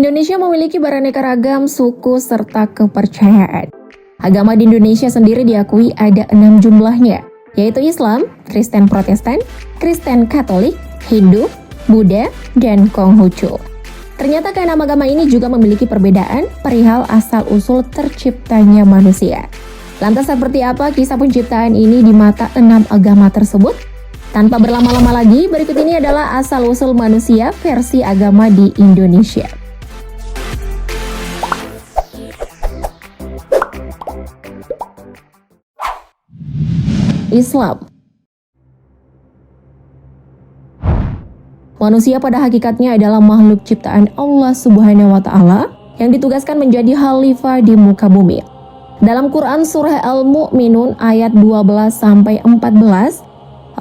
Indonesia memiliki beraneka ragam suku serta kepercayaan. Agama di Indonesia sendiri diakui ada 6 jumlahnya, yaitu Islam, Kristen Protestan, Kristen Katolik, Hindu, Buddha, dan Konghucu. Ternyata keenam agama ini juga memiliki perbedaan perihal asal-usul terciptanya manusia. Lantas seperti apa kisah penciptaan ini di mata 6 agama tersebut? Tanpa berlama-lama lagi, berikut ini adalah asal-usul manusia versi agama di Indonesia. Islam. Manusia pada hakikatnya adalah makhluk ciptaan Allah Subhanahu wa Ta'ala yang ditugaskan menjadi khalifah di muka bumi. Dalam Quran surah Al-Mu'minun ayat 12-14,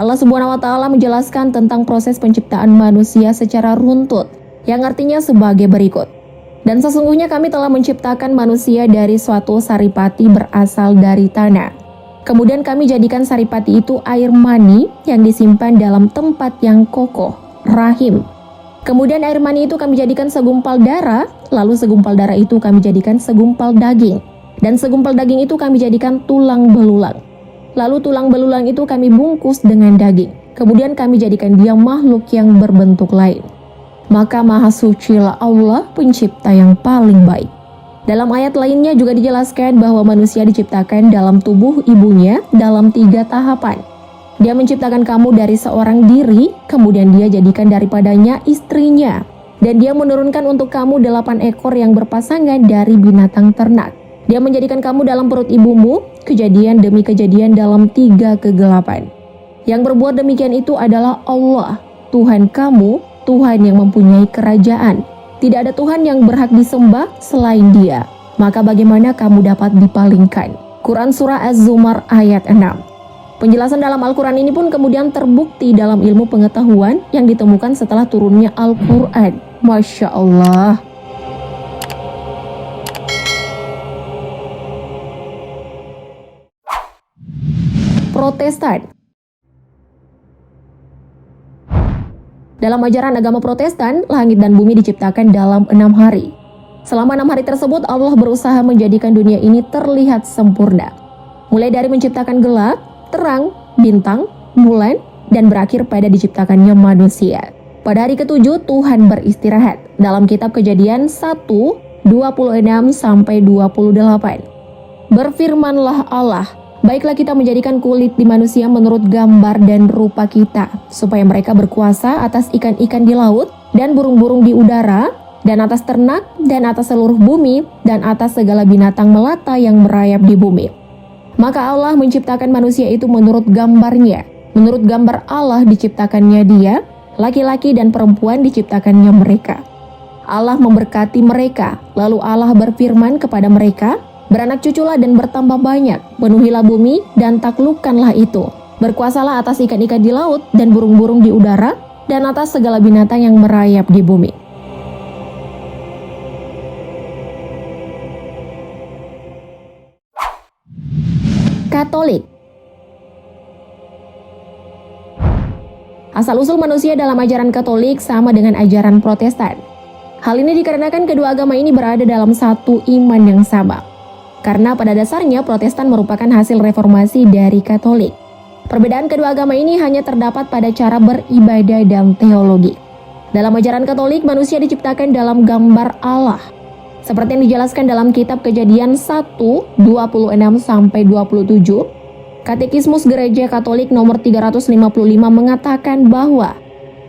Allah Subhanahu wa Ta'ala menjelaskan tentang proses penciptaan manusia secara runtut, yang artinya sebagai berikut. Dan sesungguhnya kami telah menciptakan manusia dari suatu saripati berasal dari tanah. Kemudian kami jadikan saripati itu air mani yang disimpan dalam tempat yang kokoh, rahim. Kemudian air mani itu kami jadikan segumpal darah, lalu segumpal darah itu kami jadikan segumpal daging. Dan segumpal daging itu kami jadikan tulang belulang. Lalu tulang belulang itu kami bungkus dengan daging. Kemudian kami jadikan dia makhluk yang berbentuk lain. Maka maha sucilah Allah pencipta yang paling baik. Dalam ayat lainnya juga dijelaskan bahwa manusia diciptakan dalam tubuh ibunya dalam 3 tahapan. Dia menciptakan kamu dari seorang diri, kemudian dia jadikan daripadanya istrinya. Dan dia menurunkan untuk kamu 8 ekor yang berpasangan dari binatang ternak. Dia menjadikan kamu dalam perut ibumu, kejadian demi kejadian dalam 3 kegelapan. Yang berbuat demikian itu adalah Allah, Tuhan kamu, Tuhan yang mempunyai kerajaan. Tidak ada Tuhan yang berhak disembah selain Dia. Maka bagaimana kamu dapat dipalingkan? Quran Surah Az-Zumar ayat 6. Penjelasan dalam Al-Quran ini pun kemudian terbukti dalam ilmu pengetahuan yang ditemukan setelah turunnya Al-Quran. Masya Allah. Protestan. Dalam ajaran agama Protestan, langit dan bumi diciptakan dalam 6 hari. Selama 6 hari tersebut, Allah berusaha menjadikan dunia ini terlihat sempurna. Mulai dari menciptakan gelap, terang, bintang, bulan, dan berakhir pada diciptakannya manusia. Pada hari ke-7, Tuhan beristirahat. Dalam kitab Kejadian 1:26-28. Berfirmanlah Allah, baiklah kita menjadikan kulit di manusia menurut gambar dan rupa kita, supaya mereka berkuasa atas ikan-ikan di laut, dan burung-burung di udara, dan atas ternak, dan atas seluruh bumi, dan atas segala binatang melata yang merayap di bumi. Maka Allah menciptakan manusia itu menurut gambarnya. Menurut gambar Allah diciptakannya dia, laki-laki dan perempuan diciptakannya mereka. Allah memberkati mereka, lalu Allah berfirman kepada mereka, beranak cuculah dan bertambah banyak, penuhilah bumi dan taklukkanlah itu. Berkuasalah atas ikan-ikan di laut dan burung-burung di udara dan atas segala binatang yang merayap di bumi. Katolik. Asal-usul manusia dalam ajaran Katolik sama dengan ajaran Protestan. Hal ini dikarenakan kedua agama ini berada dalam satu iman yang sama. Karena pada dasarnya Protestan merupakan hasil reformasi dari Katolik. Perbedaan kedua agama ini hanya terdapat pada cara beribadah dan teologi. Dalam ajaran Katolik, manusia diciptakan dalam gambar Allah. Seperti yang dijelaskan dalam kitab Kejadian 1:26-27, Katekismus Gereja Katolik nomor 355 mengatakan bahwa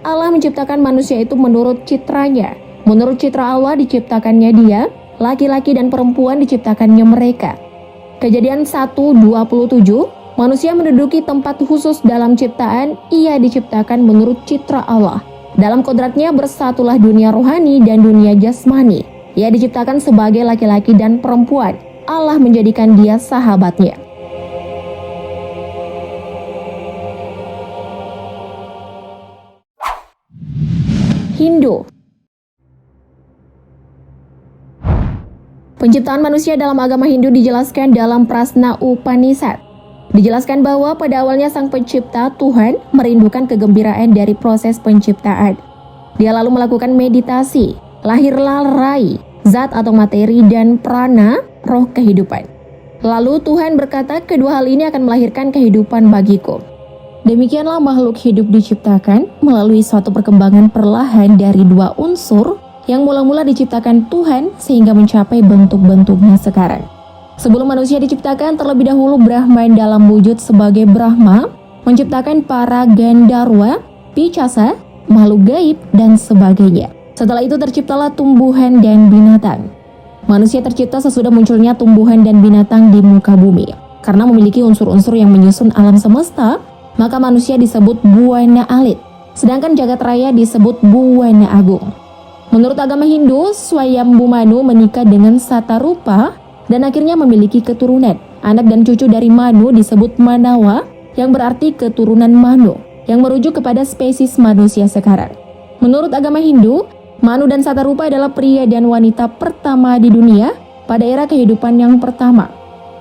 Allah menciptakan manusia itu menurut citranya. Menurut citra Allah diciptakannya dia, laki-laki dan perempuan diciptakannya mereka. Kejadian 1:27, manusia menduduki tempat khusus dalam ciptaan, ia diciptakan menurut citra Allah. Dalam kodratnya bersatulah dunia rohani dan dunia jasmani. Ia diciptakan sebagai laki-laki dan perempuan. Allah menjadikan dia sahabatnya. Hindu. Penciptaan manusia dalam agama Hindu dijelaskan dalam Prasna Upanishad. Dijelaskan bahwa pada awalnya sang pencipta Tuhan merindukan kegembiraan dari proses penciptaan. Dia lalu melakukan meditasi, lahirlah rai, zat atau materi, dan prana, roh kehidupan. Lalu Tuhan berkata, kedua hal ini akan melahirkan kehidupan bagiku. Demikianlah makhluk hidup diciptakan melalui suatu perkembangan perlahan dari dua unsur yang mula-mula diciptakan Tuhan sehingga mencapai bentuk-bentuknya sekarang. Sebelum manusia diciptakan, terlebih dahulu Brahman dalam wujud sebagai Brahma menciptakan para Gandharwa, Picasa, makhluk gaib, dan sebagainya. Setelah itu terciptalah tumbuhan dan binatang. Manusia tercipta sesudah munculnya tumbuhan dan binatang di muka bumi. Karena memiliki unsur-unsur yang menyusun alam semesta, maka manusia disebut Buana Alit, sedangkan jagat raya disebut Buana Agung. Menurut agama Hindu, Swayambhu Manu menikah dengan Satarupa dan akhirnya memiliki keturunan. Anak dan cucu dari Manu disebut Manawa, yang berarti keturunan Manu, yang merujuk kepada spesies manusia sekarang. Menurut agama Hindu, Manu dan Satarupa adalah pria dan wanita pertama di dunia pada era kehidupan yang pertama.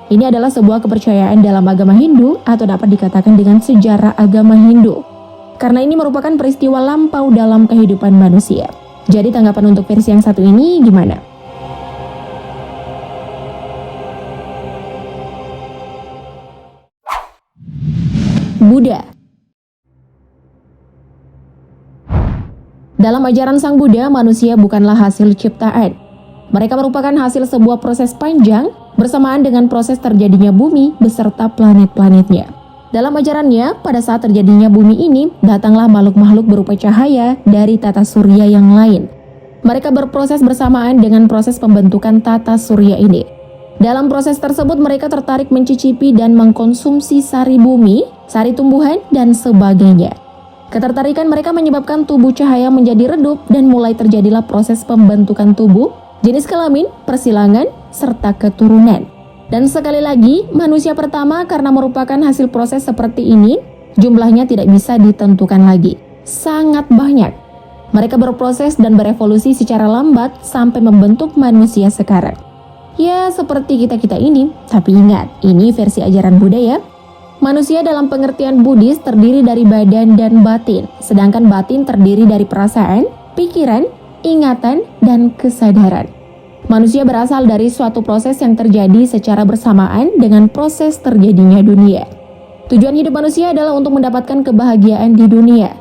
Ini adalah sebuah kepercayaan dalam agama Hindu atau dapat dikatakan dengan sejarah agama Hindu. Karena ini merupakan peristiwa lampau dalam kehidupan manusia. Jadi tanggapan untuk versi yang satu ini gimana? Buddha. Dalam ajaran Sang Buddha, manusia bukanlah hasil ciptaan. Mereka merupakan hasil sebuah proses panjang bersamaan dengan proses terjadinya bumi beserta planet-planetnya. Dalam ajarannya, pada saat terjadinya bumi ini, datanglah makhluk-makhluk berupa cahaya dari tata surya yang lain. Mereka berproses bersamaan dengan proses pembentukan tata surya ini. Dalam proses tersebut, mereka tertarik mencicipi dan mengkonsumsi sari bumi, sari tumbuhan, dan sebagainya. Ketertarikan mereka menyebabkan tubuh cahaya menjadi redup dan mulai terjadilah proses pembentukan tubuh, jenis kelamin, persilangan, serta keturunan. Dan sekali lagi, manusia pertama karena merupakan hasil proses seperti ini, jumlahnya tidak bisa ditentukan lagi. Sangat banyak. Mereka berproses dan berevolusi secara lambat sampai membentuk manusia sekarang. Ya, seperti kita-kita ini. Tapi ingat, ini versi ajaran Buddha ya. Manusia dalam pengertian Buddhis terdiri dari badan dan batin, sedangkan batin terdiri dari perasaan, pikiran, ingatan, dan kesadaran. Manusia berasal dari suatu proses yang terjadi secara bersamaan dengan proses terjadinya dunia. Tujuan hidup manusia adalah untuk mendapatkan kebahagiaan di dunia.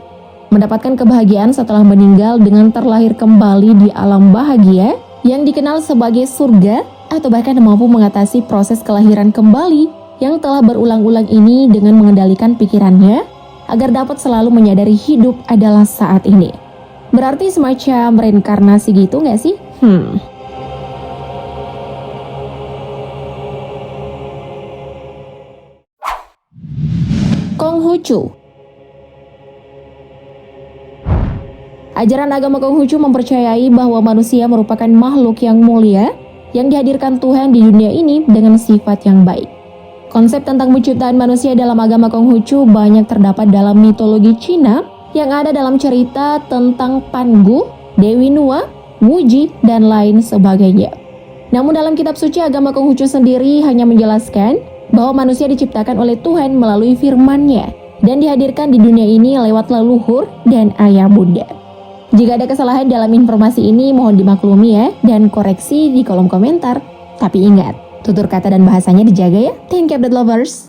Mendapatkan kebahagiaan setelah meninggal dengan terlahir kembali di alam bahagia yang dikenal sebagai surga, atau bahkan mampu mengatasi proses kelahiran kembali yang telah berulang-ulang ini dengan mengendalikan pikirannya agar dapat selalu menyadari hidup adalah saat ini. Berarti semacam reinkarnasi gitu nggak sih? Konghucu. Ajaran agama Konghucu mempercayai bahwa manusia merupakan makhluk yang mulia yang dihadirkan Tuhan di dunia ini dengan sifat yang baik. Konsep tentang penciptaan manusia dalam agama Konghucu banyak terdapat dalam mitologi Cina yang ada dalam cerita tentang Pangu, Dewi Nuwa, Wuji, dan lain sebagainya. Namun dalam kitab suci agama Konghucu sendiri hanya menjelaskan bahwa manusia diciptakan oleh Tuhan melalui firman-Nya dan dihadirkan di dunia ini lewat leluhur dan ayah bunda. Jika ada kesalahan dalam informasi ini mohon dimaklumi ya, dan koreksi di kolom komentar. Tapi ingat, tutur kata dan bahasanya dijaga ya. Thank you, update lovers.